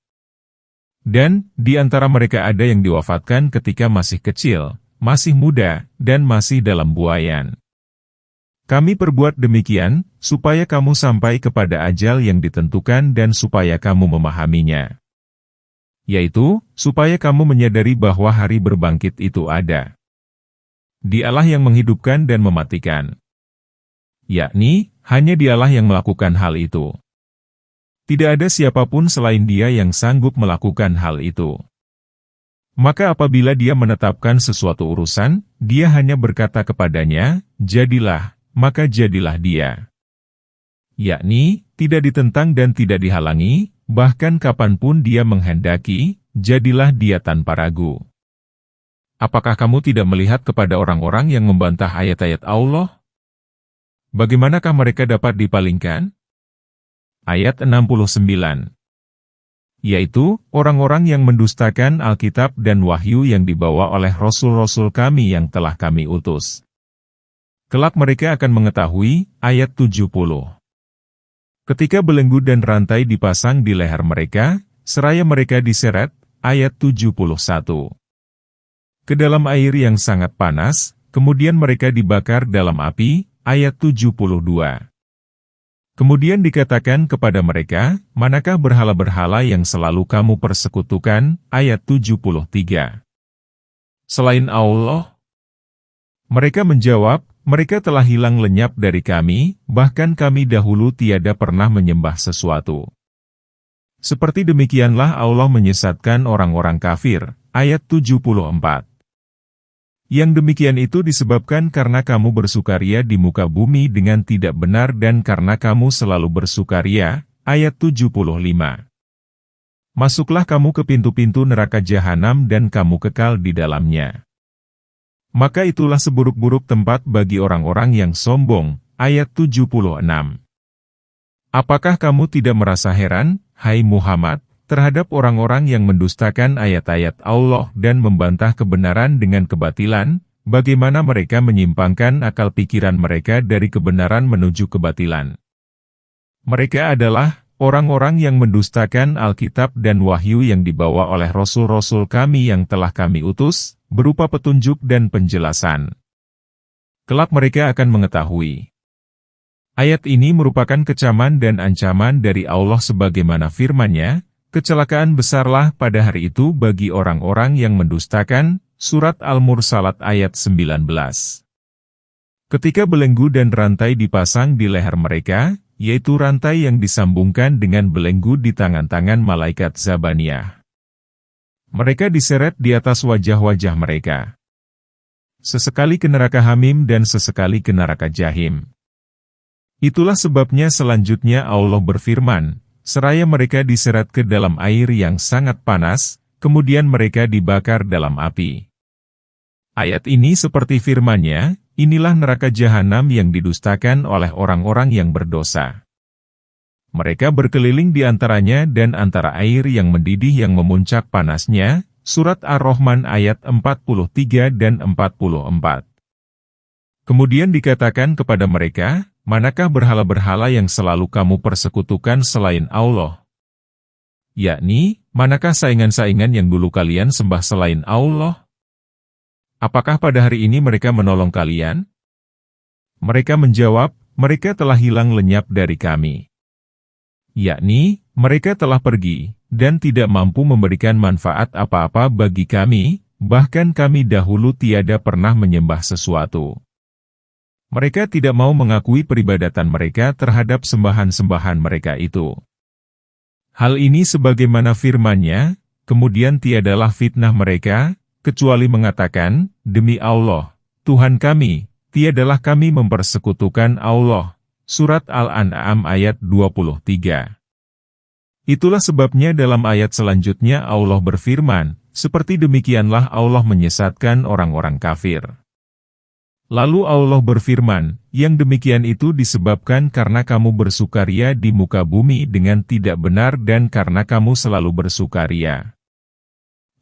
Dan, di antara mereka ada yang diwafatkan ketika masih kecil, masih muda, dan masih dalam buayan. Kami perbuat demikian, supaya kamu sampai kepada ajal yang ditentukan dan supaya kamu memahaminya. Yaitu, supaya kamu menyadari bahwa hari berbangkit itu ada. Dialah yang menghidupkan dan mematikan. Yakni, hanya Dialah yang melakukan hal itu. Tidak ada siapapun selain Dia yang sanggup melakukan hal itu. Maka apabila Dia menetapkan sesuatu urusan, Dia hanya berkata kepadanya, "Jadilah," maka jadilah dia. Yakni, tidak ditentang dan tidak dihalangi, bahkan kapanpun Dia menghendaki, jadilah Dia tanpa ragu. Apakah kamu tidak melihat kepada orang-orang yang membantah ayat-ayat Allah? Bagaimanakah mereka dapat dipalingkan? Ayat 69. Yaitu, orang-orang yang mendustakan Alkitab dan wahyu yang dibawa oleh Rasul-Rasul kami yang telah kami utus. Kelak mereka akan mengetahui, ayat 70. Ketika belenggu dan rantai dipasang di leher mereka, seraya mereka diseret, ayat 71. Ke dalam air yang sangat panas, kemudian mereka dibakar dalam api, ayat 72. Kemudian dikatakan kepada mereka, manakah berhala-berhala yang selalu kamu persekutukan, ayat 73. Selain Allah? Mereka menjawab, mereka telah hilang lenyap dari kami, bahkan kami dahulu tiada pernah menyembah sesuatu. Seperti demikianlah Allah menyesatkan orang-orang kafir, ayat 74. Yang demikian itu disebabkan karena kamu bersukaria di muka bumi dengan tidak benar dan karena kamu selalu bersukaria, ayat 75. Masuklah kamu ke pintu-pintu neraka jahanam dan kamu kekal di dalamnya. Maka itulah seburuk-buruk tempat bagi orang-orang yang sombong, ayat 76. Apakah kamu tidak merasa heran, hai Muhammad, terhadap orang-orang yang mendustakan ayat-ayat Allah dan membantah kebenaran dengan kebatilan, bagaimana mereka menyimpangkan akal pikiran mereka dari kebenaran menuju kebatilan? Mereka adalah orang-orang yang mendustakan Alkitab dan wahyu yang dibawa oleh Rasul-Rasul kami yang telah kami utus, berupa petunjuk dan penjelasan. Kelak mereka akan mengetahui. Ayat ini merupakan kecaman dan ancaman dari Allah sebagaimana firman-Nya, kecelakaan besarlah pada hari itu bagi orang-orang yang mendustakan, surat Al-Mursalat ayat 19. Ketika belenggu dan rantai dipasang di leher mereka, yaitu rantai yang disambungkan dengan belenggu di tangan-tangan malaikat Zabaniyah. Mereka diseret di atas wajah-wajah mereka. Sesekali ke neraka Hamim dan sesekali ke neraka Jahim. Itulah sebabnya selanjutnya Allah berfirman, seraya mereka diseret ke dalam air yang sangat panas, kemudian mereka dibakar dalam api. Ayat ini seperti firman-Nya, inilah neraka jahanam yang didustakan oleh orang-orang yang berdosa. Mereka berkeliling di antaranya dan antara air yang mendidih yang memuncak panasnya, surat Ar-Rahman ayat 43 dan 44. Kemudian dikatakan kepada mereka, manakah berhala-berhala yang selalu kamu persekutukan selain Allah? Yakni, manakah saingan-saingan yang dulu kalian sembah selain Allah? Apakah pada hari ini mereka menolong kalian? Mereka menjawab, mereka telah hilang lenyap dari kami. Yakni, mereka telah pergi, dan tidak mampu memberikan manfaat apa-apa bagi kami, bahkan kami dahulu tiada pernah menyembah sesuatu. Mereka tidak mau mengakui peribadatan mereka terhadap sembahan-sembahan mereka itu. Hal ini sebagaimana firman-Nya, kemudian tiadalah fitnah mereka, kecuali mengatakan, demi Allah, Tuhan kami, tiadalah kami mempersekutukan Allah. Surat Al-An'am ayat 23. Itulah sebabnya dalam ayat selanjutnya Allah berfirman, seperti demikianlah Allah menyesatkan orang-orang kafir. Lalu Allah berfirman, yang demikian itu disebabkan karena kamu bersukaria di muka bumi dengan tidak benar dan karena kamu selalu bersukaria.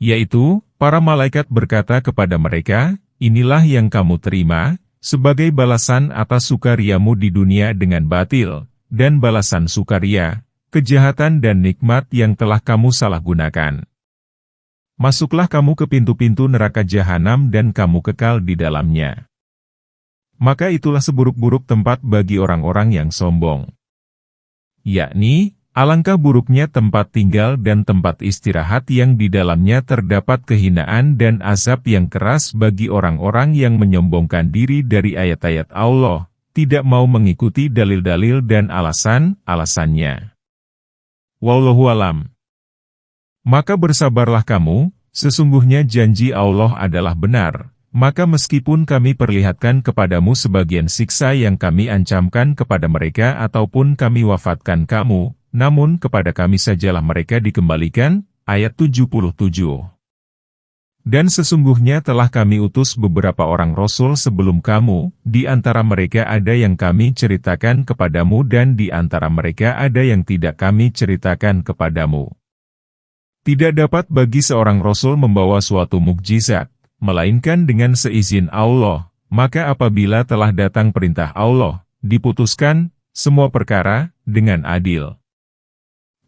Yaitu, para malaikat berkata kepada mereka, inilah yang kamu terima, sebagai balasan atas sukariamu di dunia dengan batil, dan balasan sukaria, kejahatan dan nikmat yang telah kamu salahgunakan. Masuklah kamu ke pintu-pintu neraka jahanam dan kamu kekal di dalamnya. Maka itulah seburuk-buruk tempat bagi orang-orang yang sombong. Yakni, alangkah buruknya tempat tinggal dan tempat istirahat yang di dalamnya terdapat kehinaan dan azab yang keras bagi orang-orang yang menyombongkan diri dari ayat-ayat Allah, tidak mau mengikuti dalil-dalil dan alasan-alasannya. Wallahu alam. Maka bersabarlah kamu, sesungguhnya janji Allah adalah benar. Maka meskipun kami perlihatkan kepadamu sebagian siksa yang kami ancamkan kepada mereka ataupun kami wafatkan kamu, namun kepada kami sajalah mereka dikembalikan, ayat 77. Dan sesungguhnya telah kami utus beberapa orang Rasul sebelum kamu, di antara mereka ada yang kami ceritakan kepadamu dan di antara mereka ada yang tidak kami ceritakan kepadamu. Tidak dapat bagi seorang Rasul membawa suatu mukjizat, melainkan dengan seizin Allah, maka apabila telah datang perintah Allah, diputuskan semua perkara dengan adil.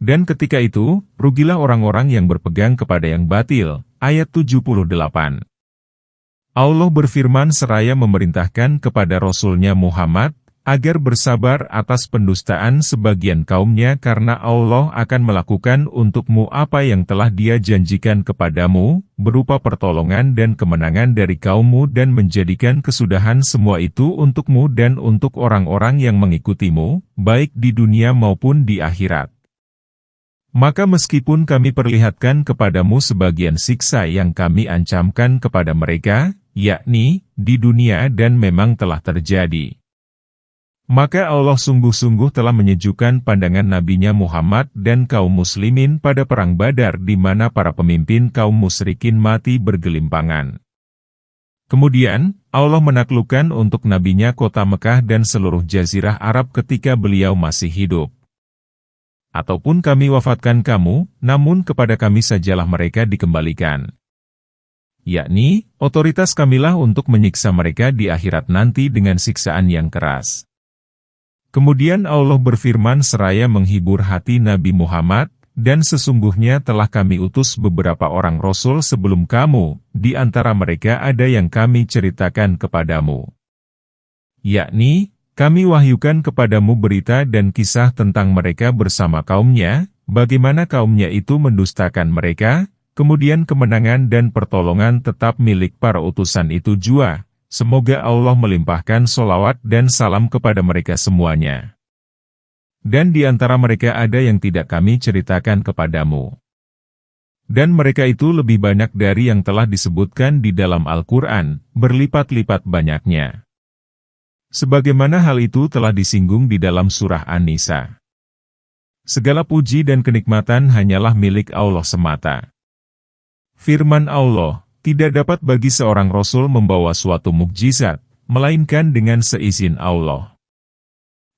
Dan ketika itu, rugilah orang-orang yang berpegang kepada yang batil. Ayat 78. Allah berfirman seraya memerintahkan kepada Rasul-Nya Muhammad, agar bersabar atas pendustaan sebagian kaumnya karena Allah akan melakukan untukmu apa yang telah Dia janjikan kepadamu, berupa pertolongan dan kemenangan dari kaummu dan menjadikan kesudahan semua itu untukmu dan untuk orang-orang yang mengikutimu, baik di dunia maupun di akhirat. Maka meskipun kami perlihatkan kepadamu sebagian siksa yang kami ancamkan kepada mereka, yakni di dunia dan memang telah terjadi. Maka Allah sungguh-sungguh telah menyejukkan pandangan Nabi-Nya Muhammad dan kaum muslimin pada perang Badar di mana para pemimpin kaum musyrikin mati bergelimpangan. Kemudian, Allah menaklukkan untuk Nabi-Nya kota Mekah dan seluruh jazirah Arab ketika beliau masih hidup. Ataupun kami wafatkan kamu, namun kepada kami sajalah mereka dikembalikan. Yakni, otoritas kamilah untuk menyiksa mereka di akhirat nanti dengan siksaan yang keras. Kemudian Allah berfirman seraya menghibur hati Nabi Muhammad, dan sesungguhnya telah kami utus beberapa orang Rasul sebelum kamu, di antara mereka ada yang kami ceritakan kepadamu. Yakni, kami wahyukan kepadamu berita dan kisah tentang mereka bersama kaumnya, bagaimana kaumnya itu mendustakan mereka, kemudian kemenangan dan pertolongan tetap milik para utusan itu jua. Semoga Allah melimpahkan sholawat dan salam kepada mereka semuanya. Dan di antara mereka ada yang tidak kami ceritakan kepadamu. Dan mereka itu lebih banyak dari yang telah disebutkan di dalam Al-Quran, berlipat-lipat banyaknya. Sebagaimana hal itu telah disinggung di dalam surah An-Nisa. Segala puji dan kenikmatan hanyalah milik Allah semata. Firman Allah, tidak dapat bagi seorang Rasul membawa suatu mukjizat, melainkan dengan seizin Allah.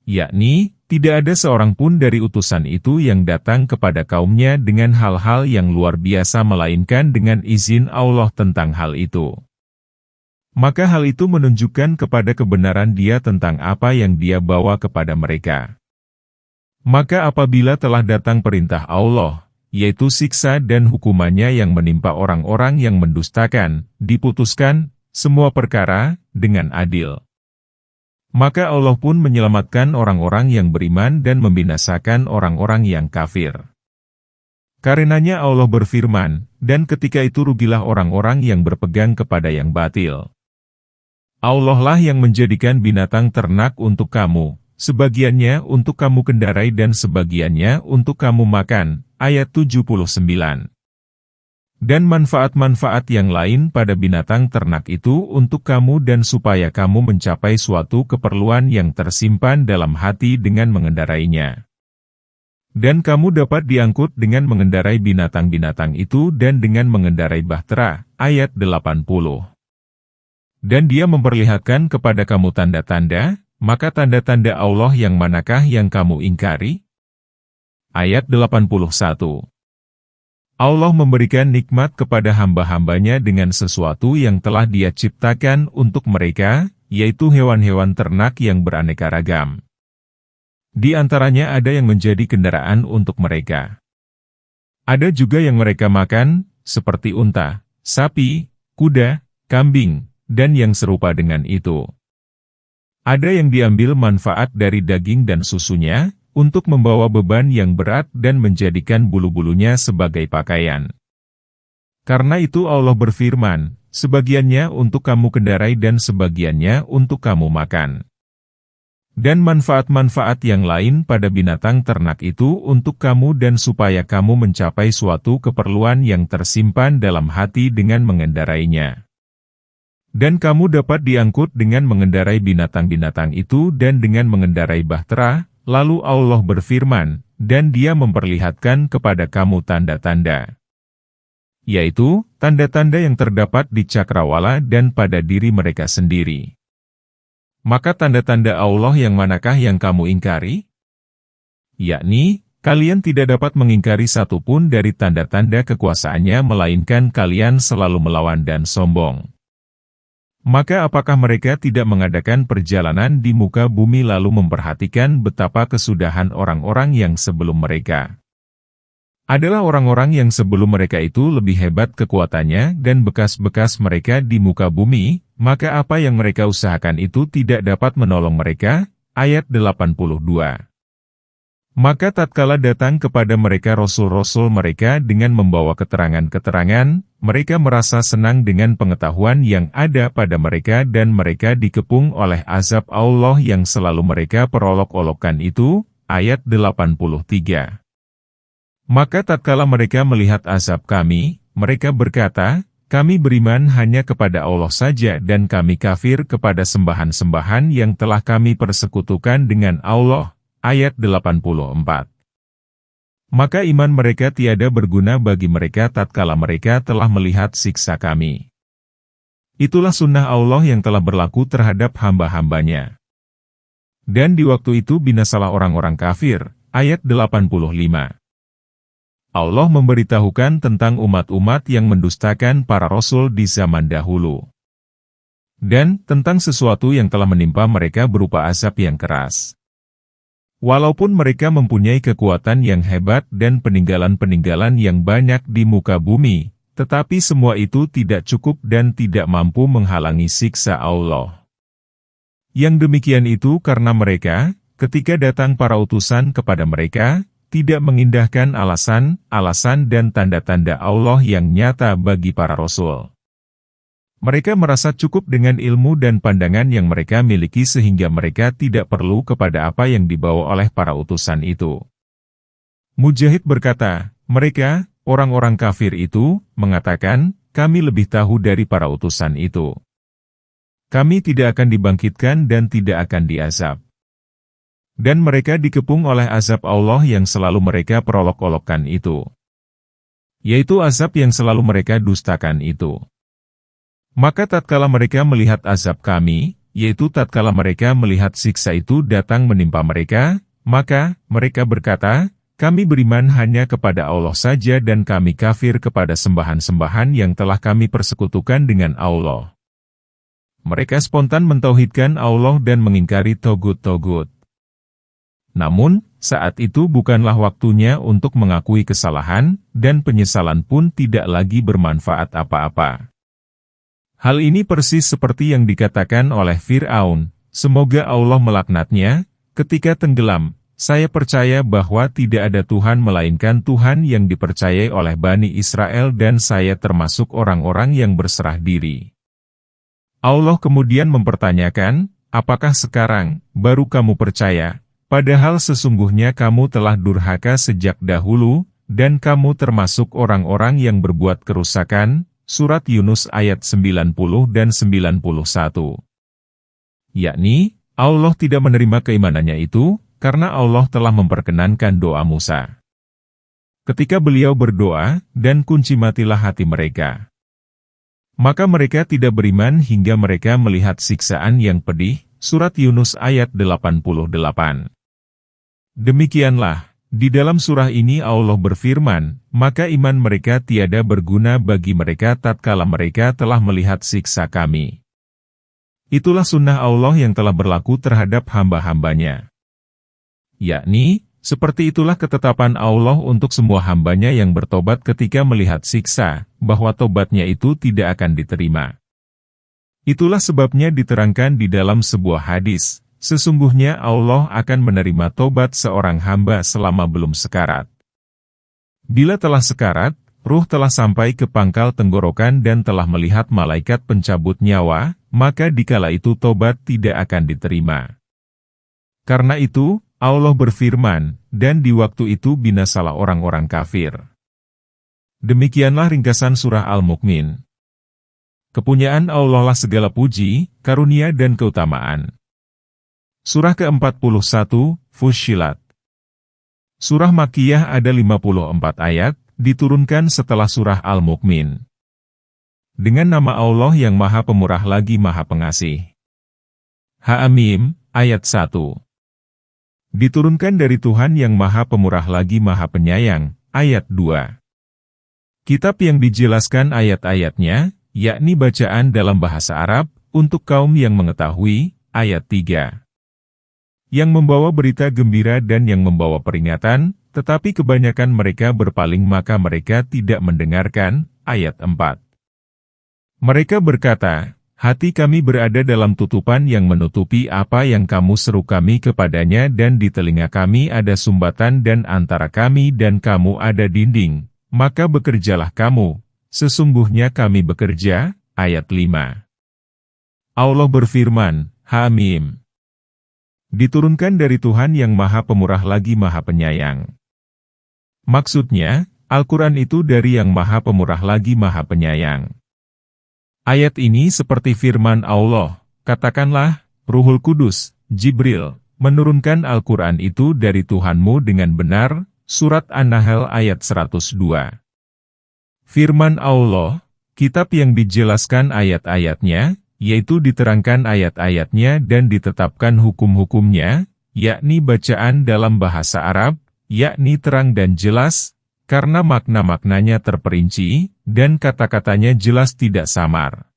Yakni, tidak ada seorang pun dari utusan itu yang datang kepada kaumnya dengan hal-hal yang luar biasa melainkan dengan izin Allah tentang hal itu. Maka hal itu menunjukkan kepada kebenaran Dia tentang apa yang Dia bawa kepada mereka. Maka apabila telah datang perintah Allah, yaitu siksa dan hukumannya yang menimpa orang-orang yang mendustakan, diputuskan semua perkara dengan adil. Maka Allah pun menyelamatkan orang-orang yang beriman dan membinasakan orang-orang yang kafir. Karenanya Allah berfirman, dan ketika itu rugilah orang-orang yang berpegang kepada yang batil. Allah lah yang menjadikan binatang ternak untuk kamu, sebagiannya untuk kamu kendarai dan sebagiannya untuk kamu makan. Ayat 79. Dan manfaat-manfaat yang lain pada binatang ternak itu untuk kamu dan supaya kamu mencapai suatu keperluan yang tersimpan dalam hati dengan mengendarainya. Dan kamu dapat diangkut dengan mengendarai binatang-binatang itu dan dengan mengendarai bahtera. Ayat 80. Dan dia memperlihatkan kepada kamu tanda-tanda, maka tanda-tanda Allah yang manakah yang kamu ingkari? Ayat 81. Allah memberikan nikmat kepada hamba-hambanya dengan sesuatu yang telah Dia ciptakan untuk mereka, yaitu hewan-hewan ternak yang beraneka ragam. Di antaranya ada yang menjadi kendaraan untuk mereka. Ada juga yang mereka makan, seperti unta, sapi, kuda, kambing, dan yang serupa dengan itu. Ada yang diambil manfaat dari daging dan susunya, untuk membawa beban yang berat dan menjadikan bulu-bulunya sebagai pakaian. Karena itu Allah berfirman, sebagiannya untuk kamu kendarai dan sebagiannya untuk kamu makan. Dan manfaat-manfaat yang lain pada binatang ternak itu untuk kamu dan supaya kamu mencapai suatu keperluan yang tersimpan dalam hati dengan mengendarainya. Dan kamu dapat diangkut dengan mengendarai binatang-binatang itu dan dengan mengendarai bahtera. Lalu Allah berfirman, dan Dia memperlihatkan kepada kamu tanda-tanda. Yaitu, tanda-tanda yang terdapat di cakrawala dan pada diri mereka sendiri. Maka tanda-tanda Allah yang manakah yang kamu ingkari? Yakni, kalian tidak dapat mengingkari satupun dari tanda-tanda kekuasaannya melainkan kalian selalu melawan dan sombong. Maka apakah mereka tidak mengadakan perjalanan di muka bumi lalu memperhatikan betapa kesudahan orang-orang yang sebelum mereka? Adalah orang-orang yang sebelum mereka itu lebih hebat kekuatannya dan bekas-bekas mereka di muka bumi, maka apa yang mereka usahakan itu tidak dapat menolong mereka. Ayat 82. Maka tatkala datang kepada mereka rasul-rasul mereka dengan membawa keterangan-keterangan, mereka merasa senang dengan pengetahuan yang ada pada mereka dan mereka dikepung oleh azab Allah yang selalu mereka perolok-olokkan itu. Ayat 83. Maka tatkala mereka melihat azab kami, mereka berkata, kami beriman hanya kepada Allah saja dan kami kafir kepada sembahan-sembahan yang telah kami persekutukan dengan Allah. Ayat 84. Maka iman mereka tiada berguna bagi mereka tatkala mereka telah melihat siksa kami. Itulah sunnah Allah yang telah berlaku terhadap hamba-hambanya. Dan di waktu itu binasalah orang-orang kafir. Ayat 85. Allah memberitahukan tentang umat-umat yang mendustakan para rasul di zaman dahulu. Dan tentang sesuatu yang telah menimpa mereka berupa azab yang keras. Walaupun mereka mempunyai kekuatan yang hebat dan peninggalan-peninggalan yang banyak di muka bumi, tetapi semua itu tidak cukup dan tidak mampu menghalangi siksa Allah. Yang demikian itu karena mereka, ketika datang para utusan kepada mereka, tidak mengindahkan alasan dan tanda-tanda Allah yang nyata bagi para rasul. Mereka merasa cukup dengan ilmu dan pandangan yang mereka miliki sehingga mereka tidak perlu kepada apa yang dibawa oleh para utusan itu. Mujahid berkata, mereka, orang-orang kafir itu, mengatakan, kami lebih tahu dari para utusan itu. Kami tidak akan dibangkitkan dan tidak akan diazab. Dan mereka dikepung oleh azab Allah yang selalu mereka perolok-olokkan itu. Yaitu azab yang selalu mereka dustakan itu. Maka tatkala mereka melihat azab kami, yaitu tatkala mereka melihat siksa itu datang menimpa mereka, maka mereka berkata, kami beriman hanya kepada Allah saja dan kami kafir kepada sembahan-sembahan yang telah kami persekutukan dengan Allah. Mereka spontan mentauhidkan Allah dan mengingkari togut-togut. Namun, saat itu bukanlah waktunya untuk mengakui kesalahan, dan penyesalan pun tidak lagi bermanfaat apa-apa. Hal ini persis seperti yang dikatakan oleh Fir'aun, semoga Allah melaknatnya, ketika tenggelam, saya percaya bahwa tidak ada Tuhan melainkan Tuhan yang dipercayai oleh Bani Israel dan saya termasuk orang-orang yang berserah diri. Allah kemudian mempertanyakan, apakah sekarang baru kamu percaya, padahal sesungguhnya kamu telah durhaka sejak dahulu, dan kamu termasuk orang-orang yang berbuat kerusakan. Surat Yunus ayat 90 dan 91. Yakni, Allah tidak menerima keimanannya itu, karena Allah telah memperkenankan doa Musa. Ketika beliau berdoa, dan kunci matilah hati mereka. Maka mereka tidak beriman hingga mereka melihat siksaan yang pedih. Surat Yunus ayat 88. Demikianlah, di dalam surah ini Allah berfirman, maka iman mereka tiada berguna bagi mereka tatkala mereka telah melihat siksa kami. Itulah sunnah Allah yang telah berlaku terhadap hamba-hambanya. Yakni, seperti itulah ketetapan Allah untuk semua hambanya yang bertobat ketika melihat siksa, bahwa tobatnya itu tidak akan diterima. Itulah sebabnya diterangkan di dalam sebuah hadis, sesungguhnya Allah akan menerima tobat seorang hamba selama belum sekarat. Bila telah sekarat, ruh telah sampai ke pangkal tenggorokan dan telah melihat malaikat pencabut nyawa, maka dikala itu tobat tidak akan diterima. Karena itu, Allah berfirman, dan di waktu itu binasalah orang-orang kafir. Demikianlah ringkasan surah Al-Mu'min. Kepunyaan Allah lah segala puji, karunia dan keutamaan. Surah ke-41, Fussilat. Surah Makkiyah ada 54 ayat, diturunkan setelah surah Al-Mu'min. Dengan nama Allah yang Maha Pemurah lagi Maha Pengasih. Ha-Mim, ayat 1. Diturunkan dari Tuhan yang Maha Pemurah lagi Maha Penyayang, ayat 2. Kitab yang dijelaskan ayat-ayatnya, yakni bacaan dalam bahasa Arab, untuk kaum yang mengetahui, ayat 3. Yang membawa berita gembira dan yang membawa peringatan, tetapi kebanyakan mereka berpaling maka mereka tidak mendengarkan, ayat 4. Mereka berkata, hati kami berada dalam tutupan yang menutupi apa yang kamu seru kami kepadanya dan di telinga kami ada sumbatan dan antara kami dan kamu ada dinding, maka bekerjalah kamu, sesungguhnya kami bekerja, ayat 5. Allah berfirman, Ha-Mim. Diturunkan dari Tuhan yang Maha Pemurah lagi Maha Penyayang. Maksudnya, Al-Quran itu dari yang Maha Pemurah lagi Maha Penyayang. Ayat ini seperti firman Allah, katakanlah, Ruhul Kudus, Jibril, menurunkan Al-Quran itu dari Tuhanmu dengan benar, Surat An-Nahl ayat 102. Firman Allah, kitab yang dijelaskan ayat-ayatnya, yaitu diterangkan ayat-ayatnya dan ditetapkan hukum-hukumnya, yakni bacaan dalam bahasa Arab, yakni terang dan jelas, karena makna-maknanya terperinci, dan kata-katanya jelas tidak samar.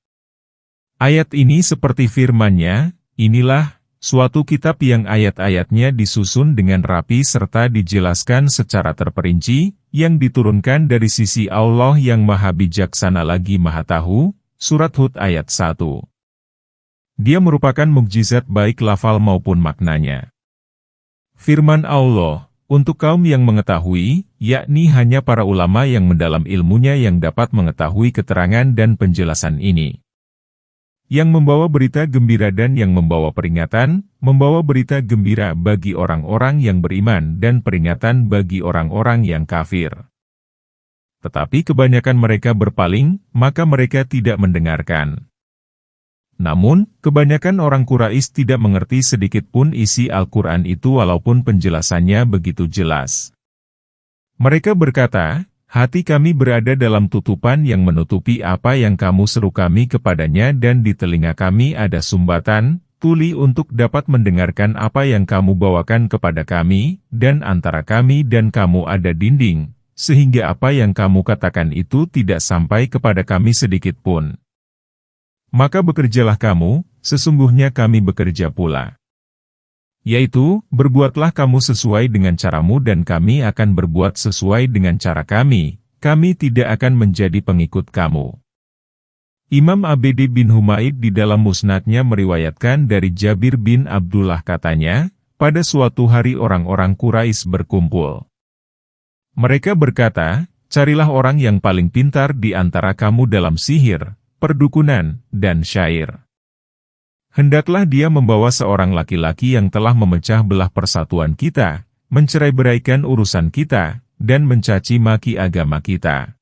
Ayat ini seperti firman-Nya, inilah, suatu kitab yang ayat-ayatnya disusun dengan rapi serta dijelaskan secara terperinci, yang diturunkan dari sisi Allah yang Maha Bijaksana lagi Maha Tahu, Surat Hud ayat 1. Dia merupakan mukjizat baik lafal maupun maknanya. Firman Allah, untuk kaum yang mengetahui, yakni hanya para ulama yang mendalam ilmunya yang dapat mengetahui keterangan dan penjelasan ini. Yang membawa berita gembira dan yang membawa peringatan, membawa berita gembira bagi orang-orang yang beriman dan peringatan bagi orang-orang yang kafir. Tetapi kebanyakan mereka berpaling, maka mereka tidak mendengarkan. Namun, kebanyakan orang Quraisy tidak mengerti sedikit pun isi Al-Quran itu walaupun penjelasannya begitu jelas. Mereka berkata, hati kami berada dalam tutupan yang menutupi apa yang kamu seru kami kepadanya dan di telinga kami ada sumbatan, tuli untuk dapat mendengarkan apa yang kamu bawakan kepada kami, dan antara kami dan kamu ada dinding, sehingga apa yang kamu katakan itu tidak sampai kepada kami sedikit pun. Maka bekerjalah kamu, sesungguhnya kami bekerja pula. Yaitu, berbuatlah kamu sesuai dengan caramu dan kami akan berbuat sesuai dengan cara kami tidak akan menjadi pengikut kamu. Imam Abedi bin Humaid di dalam musnadnya meriwayatkan dari Jabir bin Abdullah katanya, Pada suatu hari orang-orang Quraisy berkumpul. Mereka berkata, "Carilah orang yang paling pintar di antara kamu dalam sihir, perdukunan, dan syair. Hendaklah dia membawa seorang laki-laki yang telah memecah belah persatuan kita, mencerai-beraikan urusan kita, dan mencaci maki agama kita."